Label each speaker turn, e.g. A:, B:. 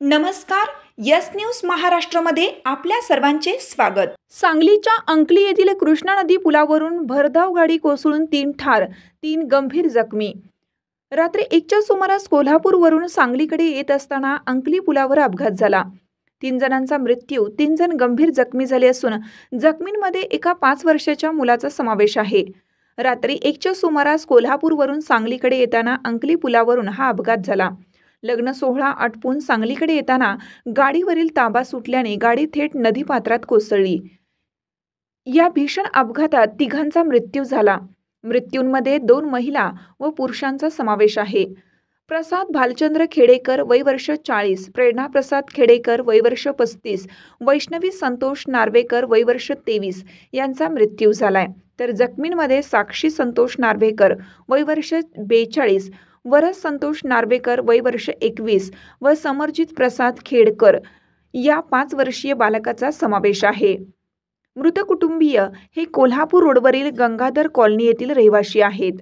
A: नमस्कार. Yes news महाराष्ट्रामध्ये आपल्या सर्वांचे स्वागत. सांगलीच्या अंकली येथील कृष्णा नदी पुलावरून भरधाव गाडी कोसळून 3 ठार, 3 गंभीर जखमी. रात्री 1च्या सुमारास कोल्हापूरवरून सांगलीकडे येत असताना अंकली पुलावर अपघात झाला. 3 जणांचा मृत्यू, 3 जण गंभीर जखमी झाले असून जखमींमध्ये एका 5 वर्षाच्या मुलाचा समावेश आहे. रात्री 1च्या सुमारास कोल्हापूरवरून सांगलीकडे येताना अंकली पुलावरून हा अपघात झाला. लग्न सोहळा आटपून सांगलीकडे येताना गाडीवरील ताबा सुटल्याने गाडी थेट नदीपात्रात कोसळली. या भीषण अपघातात 3घांचा मृत्यू झाला. मृत्यूंमध्ये 2 महिला व पुरुषांचा समावेश आहे. प्रसाद भालचंद्र खेडेकर वय वर्ष 40, प्रेरणा प्रसाद खेडेकर वय वर्ष 35, वैष्णवी संतोष नार्वेकर वय वर्ष 23 यांचा मृत्यू झालाय. तर जखमींमध्ये साक्षी संतोष नार्वेकर वय वर्ष 42, वरस संतोष नार्वेकर वय वर्ष 21 व समरजित प्रसाद खेडकर या 5 वर्षीय बालकाचा समावेश आहे. मृत कुटुंबीय हे कोल्हापूर रोडवरील गंगाधर कॉलनी येथील रहिवासी आहेत.